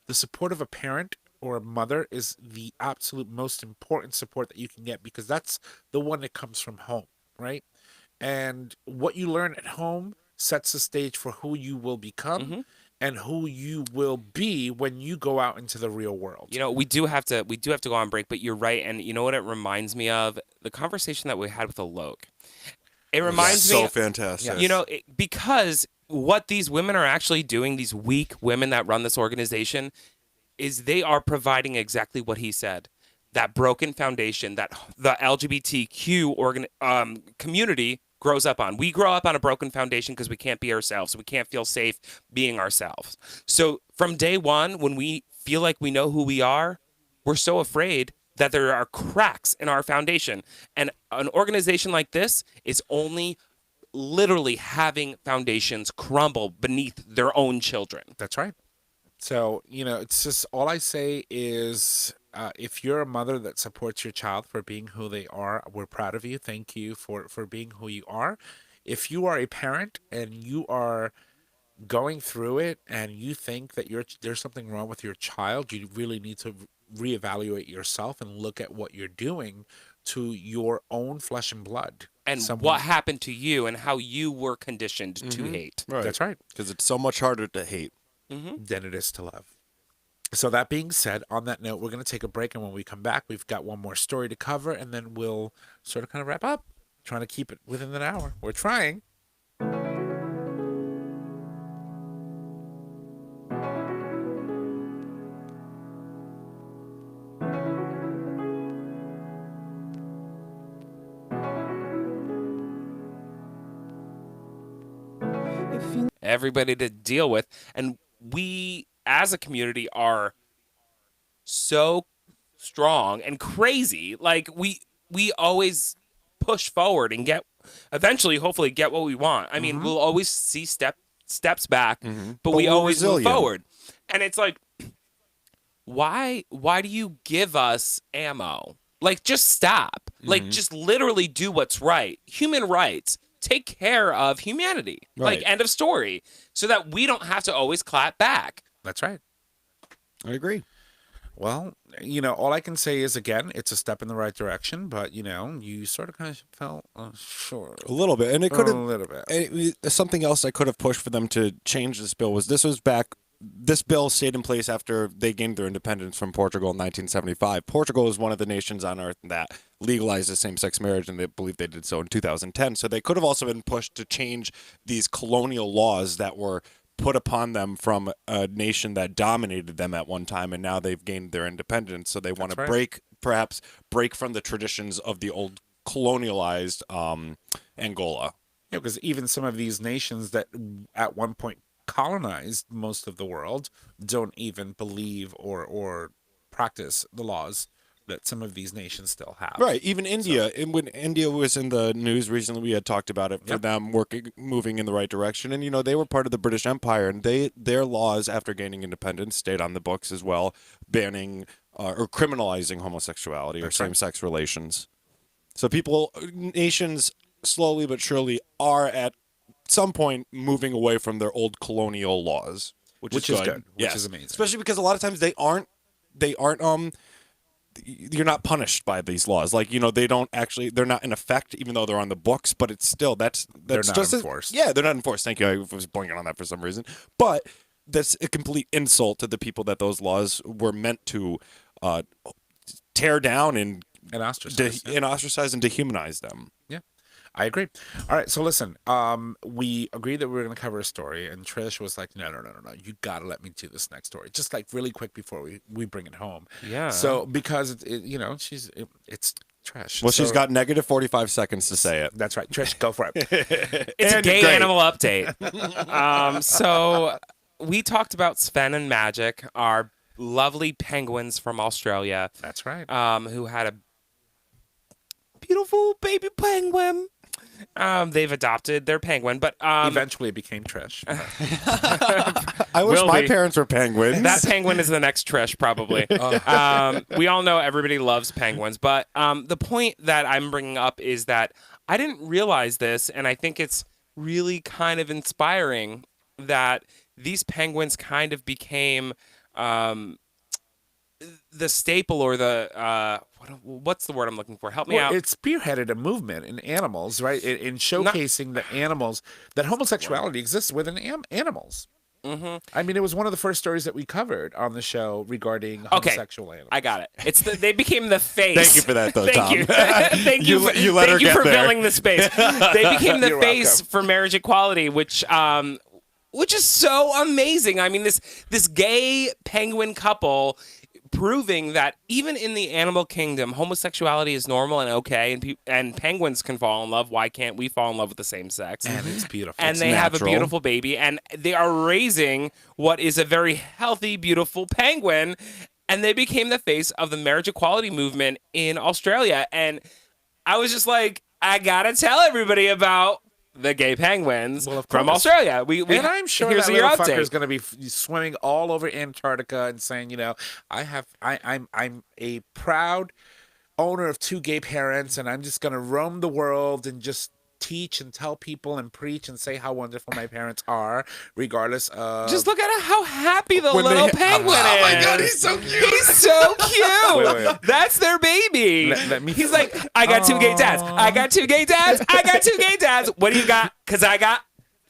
the support of a parent or a mother is the absolute most important support that you can get, because that's the one that comes from home, right? And what you learn at home sets the stage for who you will become and who you will be when you go out into the real world. We do have to go on break, but you're right. And you know what it reminds me of? The conversation that we had with Alok. It reminds me so fantastic. Because what these women are actually doing, these weak women that run this organization, is they are providing exactly what he said. That broken foundation that the LGBTQ community grows up on. We grow up on a broken foundation because we can't be ourselves. We can't feel safe being ourselves. So from day one, when we feel like we know who we are, we're so afraid that there are cracks in our foundation. And an organization like this is only literally having foundations crumble beneath their own children. That's right. So, it's just, all I say is, if you're a mother that supports your child for being who they are, we're proud of you. Thank you for being who you are. If you are a parent and you are going through it and you think that there's something wrong with your child, you really need to reevaluate yourself and look at what you're doing to your own flesh and blood. And what happened to you and how you were conditioned to hate. Right. That's right. Because it's so much harder to hate than it is to love. So that being said, on that note, we're going to take a break. And when we come back, we've got one more story to cover. And then we'll sort of kind of wrap up, trying to keep it within an hour. We're trying. Everybody to deal with. And we, as a community, are so strong and crazy. Like, we always push forward and eventually, hopefully, get what we want. I mean, we'll always see steps back, but we always move forward. And it's like, why do you give us ammo? Like, just stop. Like, just literally do what's right. Human rights. Take care of humanity. Right. Like, end of story. So that we don't have to always clap back. That's right. I agree. Well, all I can say is, again, it's a step in the right direction, but, you sort of kind of felt short. A little bit. And it could have... A little bit. Something else I could have pushed for them to change this bill was this bill stayed in place after they gained their independence from Portugal in 1975. Portugal is one of the nations on earth that legalizes same-sex marriage, and they believe they did so in 2010. So they could have also been pushed to change these colonial laws that were put upon them from a nation that dominated them at one time, and now they've gained their independence. So they want to perhaps break from the traditions of the old colonialized Angola. Yeah, because even some of these nations that at one point colonized most of the world don't even believe or practice the laws that some of these nations still have. Right. Even India. And when India was in the news recently, we had talked about it for them moving in the right direction. And, they were part of the British Empire, and their laws after gaining independence stayed on the books as well, banning or criminalizing homosexuality or same-sex relations. So nations slowly but surely are at some point moving away from their old colonial laws, which is good. Which is amazing. Especially because a lot of times they aren't you're not punished by these laws. Like, they're not in effect, even though they're on the books, but it's still, that's they're not just enforced. They're not enforced. Thank you. I was blanking on that for some reason. But that's a complete insult to the people that those laws were meant to tear down and ostracize and dehumanize them. Yeah. I agree. All right, so listen, we agreed that we were going to cover a story, and Trish was like, no, you got to let me do this next story, just like really quick before we bring it home. Yeah. So because, it's Trish. Well, she's got negative 45 seconds to say it. That's right. Trish, go for it. It's a gay animal update. So we talked about Sven and Magic, our lovely penguins from Australia. That's right. Who had a beautiful baby penguin. They've adopted their penguin, but eventually it became Trish. I wish my parents were penguins. That penguin is the next Trish, probably. We all know everybody loves penguins, but the point that I'm bringing up is that I didn't realize this, and I think it's really kind of inspiring that these penguins kind of became the staple or the what's the word I'm looking for? Help me out. It spearheaded a movement in animals, right? In showcasing that homosexuality exists within animals. Mm-hmm. I mean, it was one of the first stories that we covered on the show regarding homosexual animals. I got it. They became the face. Thank you for that, though, Tom. You. Thank you for filling the space. They became the face for marriage equality, which is so amazing. I mean, this gay penguin couple proving that even in the animal kingdom, homosexuality is normal and okay, and penguins can fall in love. Why can't we fall in love with the same sex? And it's beautiful. And they have a beautiful baby, and they are raising what is a very healthy, beautiful penguin, and they became the face of the marriage equality movement in Australia. And I was just like, I gotta tell everybody about the gay penguins Well, of from course. Australia. And I'm sure here's that your little fucker update. is going to be swimming all over Antarctica and saying, I'm a proud owner of 2 gay parents, and I'm just going to roam the world and just teach and tell people and preach and say how wonderful my parents are, regardless of. Just look at how happy the When they- little penguin is. Oh my God, he's so cute. He's so cute. Wait. That's their baby. Let me- He's like, I got 2 gay dads. I got 2 gay dads. I got 2 gay dads. What do you got? Because I got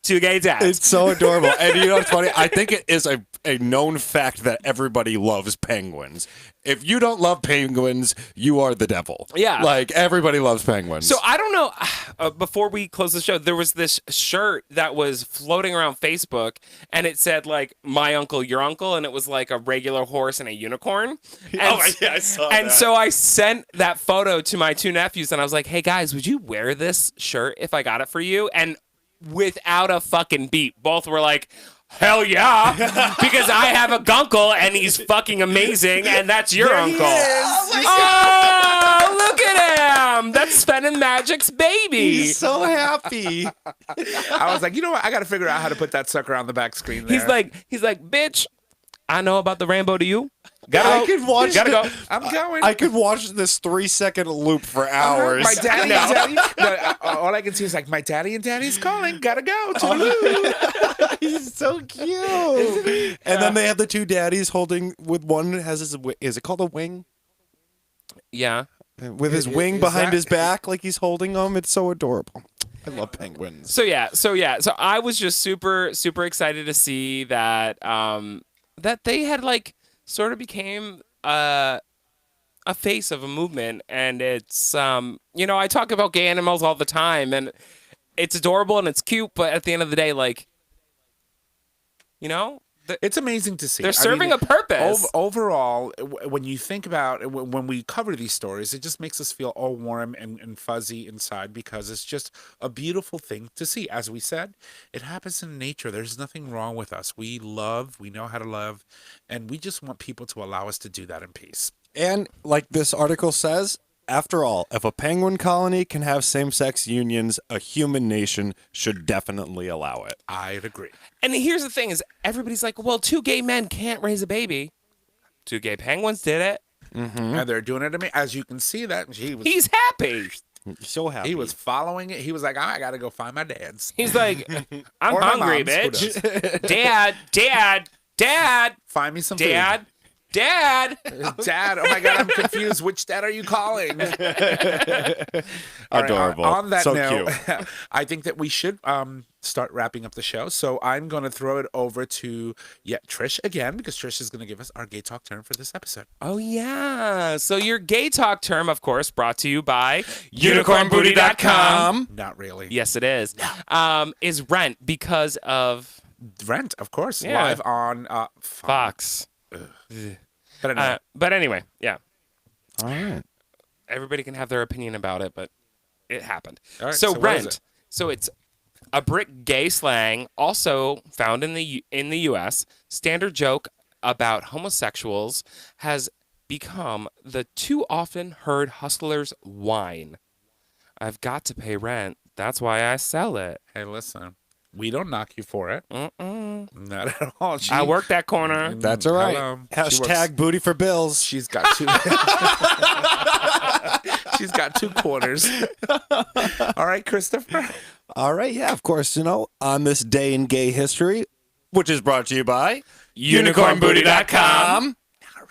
2 gay dads. It's so adorable. And you know what's funny? I think it is a known fact that everybody loves penguins. If you don't love penguins, you are the devil. Yeah. Like, everybody loves penguins. So I don't know. Before we close the show, there was this shirt that was floating around Facebook, and it said like "My uncle, your uncle," and it was like a regular horse and a unicorn. And, I saw and so I sent that photo to my 2 nephews, and I was like, "Hey guys, would you wear this shirt if I got it for you?" And without a fucking beat, both were like, hell yeah, because I have a gunkle and he's fucking amazing, and that's your uncle. Oh, look at him! That's Sven and Magic's baby. He's so happy. I was like, you know what? I got to figure out how to put that sucker on the back screen there. He's like, bitch, I know about the Rambo to you. Gotta I go. could watch Gotta go. I'm going. I could watch this 3-second loop for hours. My daddy and daddy. No, all I can see is like, my daddy and daddy's calling. Gotta go. Toodaloo. He's so cute. And then they have the 2 daddies holding with one has his is it called a wing? Yeah. With his wing is behind that- his back like he's holding them. It's so adorable. I love penguins. So I was just super excited to see that that they had like sort of became a face of a movement, and it's I talk about gay animals all the time, and it's adorable and it's cute, but at the end of the day, like, It's amazing to see. they're serving a purpose. Overall, when you think about when we cover these stories, it just makes us feel all warm and fuzzy inside, because it's just a beautiful thing to see. As we said, it happens in nature. There's nothing wrong with us. We love, we know how to love, and we just want people to allow us to do that in peace. And like this article says, after all, if a penguin colony can have same-sex unions, a human nation should definitely allow it. I'd agree. And here's the thing: is everybody's like, well, 2 gay men can't raise a baby. 2 gay penguins did it. And they're doing it to me. As you can see, that He's happy. So happy. he was following it. He was like, I gotta go find my dad's. He's like, I'm Or my hungry, mom's, who bitch. Dad, Find me some Dad. food. Dad, oh my God, I'm confused. Which dad are you calling? All right, Adorable. on that So note, cute. I think that we should start wrapping up the show. So I'm going to throw it over to Trish again, because Trish is going to give us our gay talk term for this episode. Oh, yeah. So your gay talk term, of course, brought to you by UnicornBooty.com. Not really. Yes, it is. Is rent because of Rent, of course, Yeah. live on Fox. But anyway, But anyway, yeah. All right. Everybody can have their opinion about it, but it happened. All right, so so what is rent. it? So it's a brick gay slang, also found in the U.S. Standard joke about homosexuals has become the too often heard hustler's whine. I've got to pay rent. That's why I sell it. hey, listen, we don't knock you for it. Mm-mm. Not at all. I work that corner. That's all right. Hello. She Hashtag works- booty for bills. She's got 2. She's got 2 quarters. All right, Christopher. All right. Yeah, of course. On this day in gay history, which is brought to you by UnicornBooty.com. Not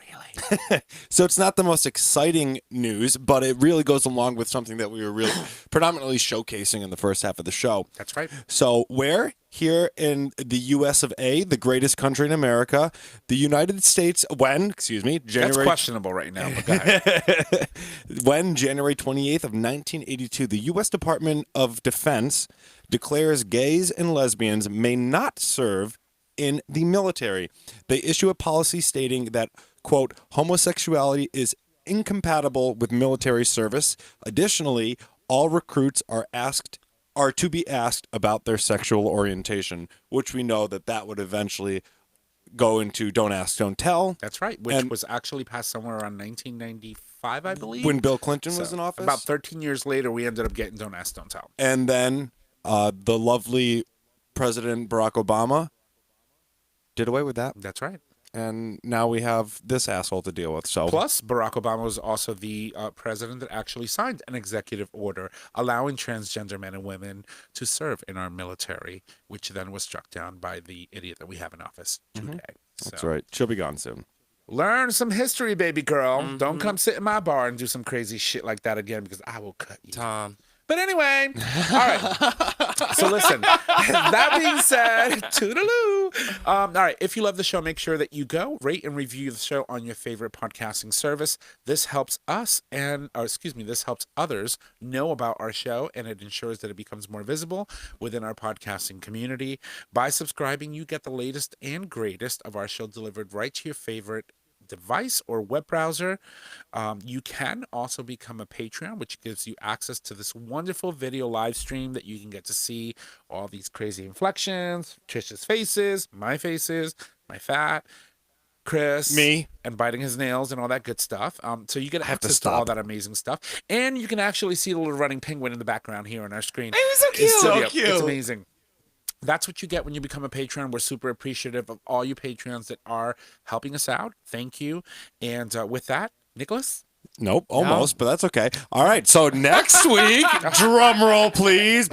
really. So it's not the most exciting news, but it really goes along with something that we were really predominantly showcasing in the first half of the show. That's right. So where here in the U.S. of A., the greatest country in America, the United States, That's January questionable right now. But go ahead. when January 28th of 1982, the U.S. Department of Defense declares gays and lesbians may not serve in the military. They issue a policy stating that, quote, homosexuality is incompatible with military service. Additionally, all recruits are to be asked about their sexual orientation, which we know that would eventually go into Don't Ask, Don't Tell. That's right, which And- was actually passed somewhere around 1995, I believe. When Bill Clinton was So, in office. About 13 years later, we ended up getting Don't Ask, Don't Tell. And then The lovely President Barack Obama did away with that. That's right. And now we have this asshole to deal with. So Plus, Barack Obama was also the president that actually signed an executive order allowing transgender men and women to serve in our military, which then was struck down by the idiot that we have in office today. that's So, right. She'll be gone soon. learn some history, baby girl. Don't come sit in my bar and do some crazy shit like that again because I will cut you. Tom. But anyway, all right. So listen, that being said, toodaloo. All right, if you love the show, make sure that you go rate and review the show on your favorite podcasting service. This helps us this helps others know about our show, and it ensures that it becomes more visible within our podcasting community. By subscribing, you get the latest and greatest of our show delivered right to your favorite device or web browser. You can also become a Patreon, which gives you access to this wonderful video live stream that you can get to see all these crazy inflections, Trish's faces, my faces, my fat, Chris, Me. and biting his nails and all that good stuff. So you get have to access to all stop. that amazing stuff, and you can actually see the little running penguin in the background here on our screen. It was so cute. It's So yeah, cute. It's amazing. That's what you get when you become a patron. We're super appreciative of all you patrons that are helping us out. Thank you. And with that, Nicholas? Nope, almost, but that's okay. All right, so next week, drum roll, please.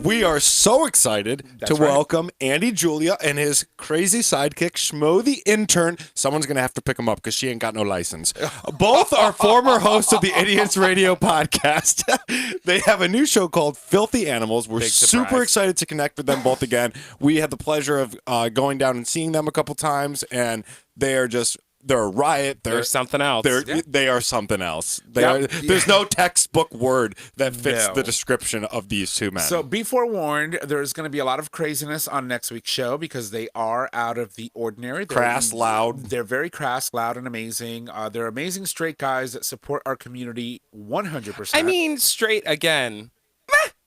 We are so excited That's to right. welcome Andy Julia and his crazy sidekick, Schmo the intern. Someone's going to have to pick him up because she ain't got no license. Both are former hosts of the Idiots Radio podcast. They have a new show called Filthy Animals. We're Big super surprise. excited to connect with them both again. We had the pleasure of going down and seeing them a couple times, and they're a riot. There's something else. They are something else. Yep. There's no textbook word that fits No. the description of these two men. So be forewarned, there's going to be a lot of craziness on next week's show because they are out of the ordinary. Crass, loud. They're very crass, loud, and amazing. They're amazing straight guys that support our community 100%. I mean, straight again.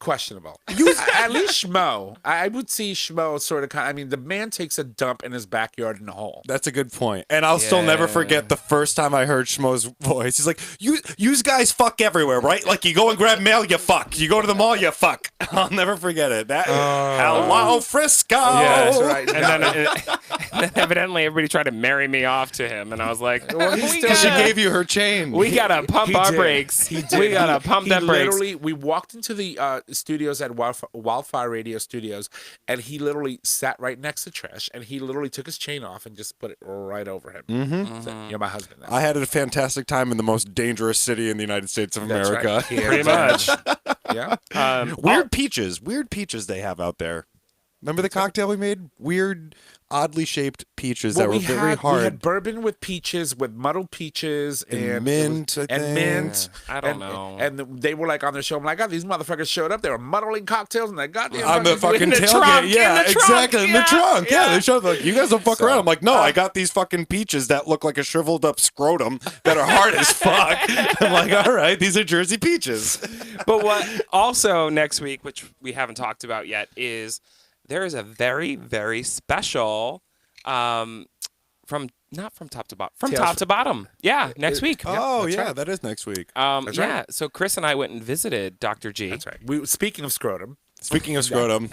questionable. At least Schmo. I would see Schmo sort of I mean, the man takes a dump in his backyard in a hole. That's a good point. And I'll still never Yeah. forget the first time I heard Schmo's voice. He's like, you guys fuck everywhere, right? Like, you go and grab mail, you fuck. You go to the mall, you fuck. I'll never forget it. Hello, Frisco. Yeah, That's right. And then evidently everybody tried to marry me off to him, and I was like, Well, he's still- Because she gave you her chain. we gotta pump He our did. brakes. He did. We gotta pump them brakes. Literally, we walked into the studios at Wildfire Radio Studios, and he literally sat right next to Trish, and he literally took his chain off and just put it right over him. Mm-hmm. So, you're my husband now. I had a fantastic time in the most dangerous city in the United States of That's America. right. Yeah. Pretty much. Yeah. Weird peaches they have out there. Remember the cocktail we made? Weird, oddly shaped peaches that were very hard. We had bourbon with peaches, with muddled peaches, and mint, I think. mint. I don't know. And they were like on their show. I'm like, God, these motherfuckers showed up. They were muddling cocktails, and they goddamn On the fucking in the tailgate. trunk, Yeah, in the trunk, exactly. In the yeah, trunk. Yeah, yeah. they showed like, you guys don't fuck So, around. I'm like, no, I got these fucking peaches that look like a shriveled up scrotum that are hard as fuck. I'm like, all right, these are Jersey peaches. But what also next week, which we haven't talked about yet, is there is a very, very special not from top to bottom, from Tales top from- to bottom. Yeah, next week. Oh, that's yeah, right. that is next week. That's Yeah, right. so Chris and I went and visited Dr. G. That's right. Speaking of scrotum, Speaking of scrotum.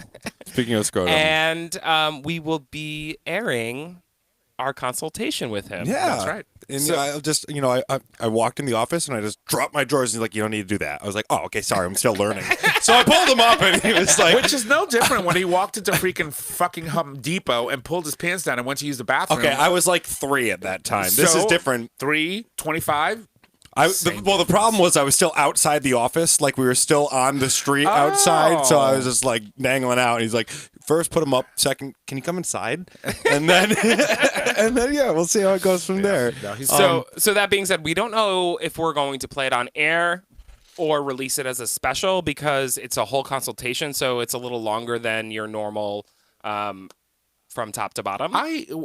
And we will be airing our consultation with him. Yeah, That's right. And So- I just, I walked in the office and I just dropped my drawers. And he's like, you don't need to do that. I was like, oh, okay, sorry, I'm still learning. So I pulled him up and he was like, which is no different when he walked into freaking fucking Home Depot and pulled his pants down and went to use the bathroom. okay, I was like 3 at that time. This is So, different. 3:25. The problem was I was still outside the office, like we were still on the street outside. So I was just like dangling out. And he's like, first put him up, second, can you come inside? And then, yeah, we'll see how it goes from there. No, he's So that being said, we don't know if we're going to play it on air or release it as a special because it's a whole consultation, so it's a little longer than your normal from top to bottom.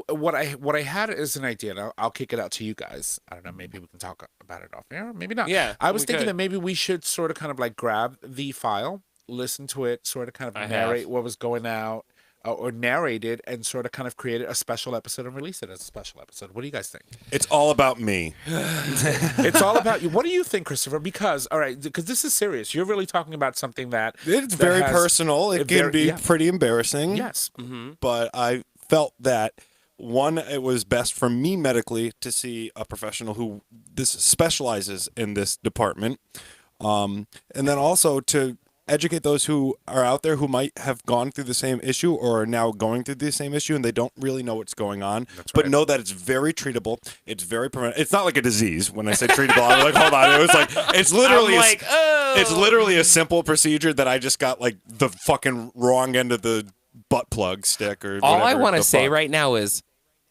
what I had is an idea, and I'll kick it out to you guys. I don't know, maybe we can talk about it off air, maybe not. Yeah, I was we thinking could. that maybe we should sort of kind of like grab the file, listen to it, sort of kind of I narrate have. what was going out, or narrated and sort of kind of created a special episode and released it as a special episode. What do you guys think? It's all about me. It's all about you. What do you think, Christopher? Because, all right, because this is serious. You're really talking about something that It's very personal. It can be pretty embarrassing. Yes. But I felt that, one, it was best for me medically to see a professional who specializes in this department. And then also to educate those who are out there who might have gone through the same issue or are now going through the same issue and they don't really know what's going on. But know that it's very treatable. It's very preventable. It's not like a disease. When I say treatable, I'm like, hold on. It was like, it's literally, it's literally a simple procedure that I just got like the fucking wrong end of the butt plug stick or all I want to say right now is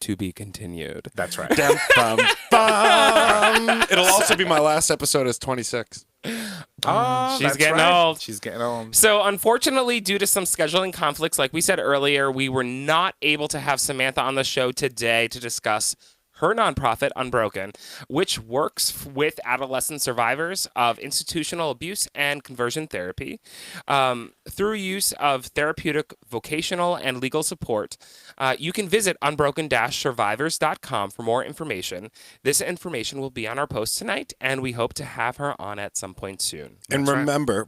to be continued. That's right. Dum, bum, bum. It'll also be my last episode as 26. Oh, she's getting old. She's getting old. So unfortunately, due to some scheduling conflicts, like we said earlier, we were not able to have Samantha on the show today to discuss her nonprofit, Unbroken, which works with adolescent survivors of institutional abuse and conversion therapy through use of therapeutic, vocational, and legal support. You can visit unbroken-survivors.com for more information. This information will be on our post tonight, and we hope to have her on at some point soon. And remember,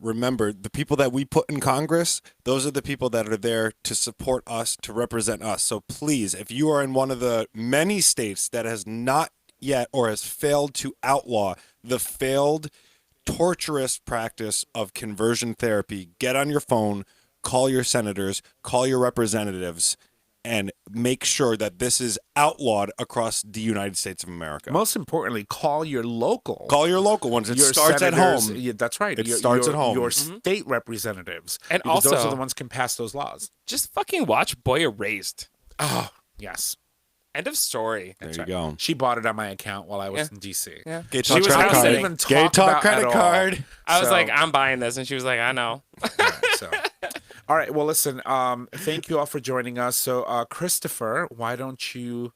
the people that we put in Congress, those are the people that are there to support us, to represent us. So please, if you are in one of the many states that has not yet or has failed to outlaw the failed torturous practice of conversion therapy, get on your phone, call your senators, call your representatives, and make sure that this is outlawed across the United States of America. Most importantly, call your local. Call your local ones. It Your starts at senators. home. Yeah, that's right. It starts at home. Your state representatives. And because those also- are the ones who can pass those laws. Just fucking watch Boy Erased. Oh, yes. End of story. There you go. She bought it on my account while I was in D.C. Yeah. Gay She Talk was credit house card. sitting. Even talk Gay Talk about credit at all. card. I was So- like, I'm buying this. And she was like, I know. Yeah, so. All right. Well, listen, thank you all for joining us. So, Christopher, why don't you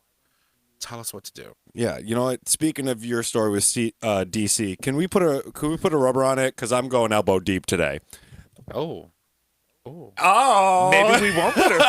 tell us what to do? Yeah, you know what? Speaking of your story with DC, can we put a rubber on it? Because I'm going elbow deep today. Oh. Oh, Maybe we won't put her.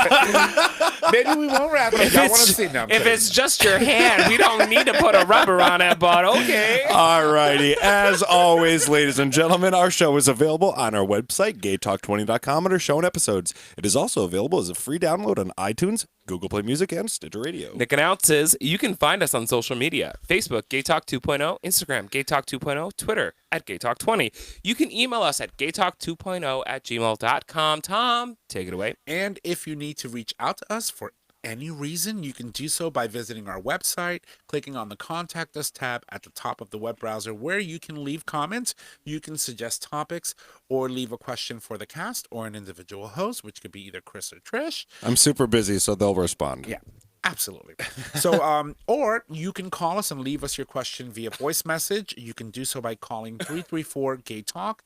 Maybe we won't wrap it up. I want to see. No, I'm If kidding. it's just your hand, we don't need to put a rubber on it, but okay. All righty. As always, ladies and gentlemen, our show is available on our website, gaytalk20.com, under show and episodes. It is also available as a free download on iTunes, Google Play Music, and Stitcher Radio. Nick announces you can find us on social media: Facebook, Gay Talk 2.0, Instagram, Gay Talk 2.0, Twitter at Gay Talk 20. You can email us at gaytalk2.0@gmail.com. Tom, take it away. And if you need to reach out to us for any reason, you can do so by visiting our website, clicking on the Contact Us tab at the top of the web browser, where you can leave comments, you can suggest topics, or leave a question for the cast or an individual host, which could be either Chris or Trish. I'm super busy, so they'll respond. Yeah. Absolutely. So, or you can call us and leave us your question via voice message. You can do so by calling 334-GAY-TALK.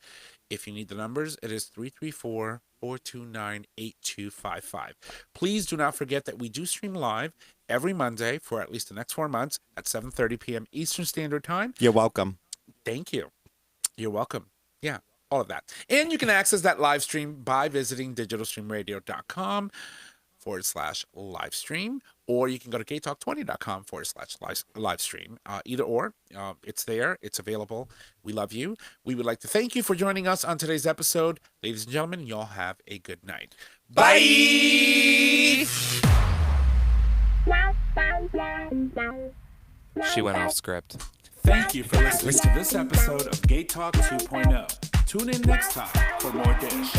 If you need the numbers, it is 334-429-8255. Please do not forget that we do stream live every Monday for at least the next 4 months at 7:30 p.m. Eastern Standard Time. You're welcome. Thank you. You're welcome. Yeah, all of that. And you can access that live stream by visiting digitalstreamradio.com/livestream, or you can go to gaytalk20.com/livestream. Either or, it's there, it's available. We love you. We would like to thank you for joining us on today's episode. Ladies and gentlemen, y'all have a good night. Bye. She went off script. Thank you for listening to this episode of Gay Talk 2.0. Tune in next time for more dish.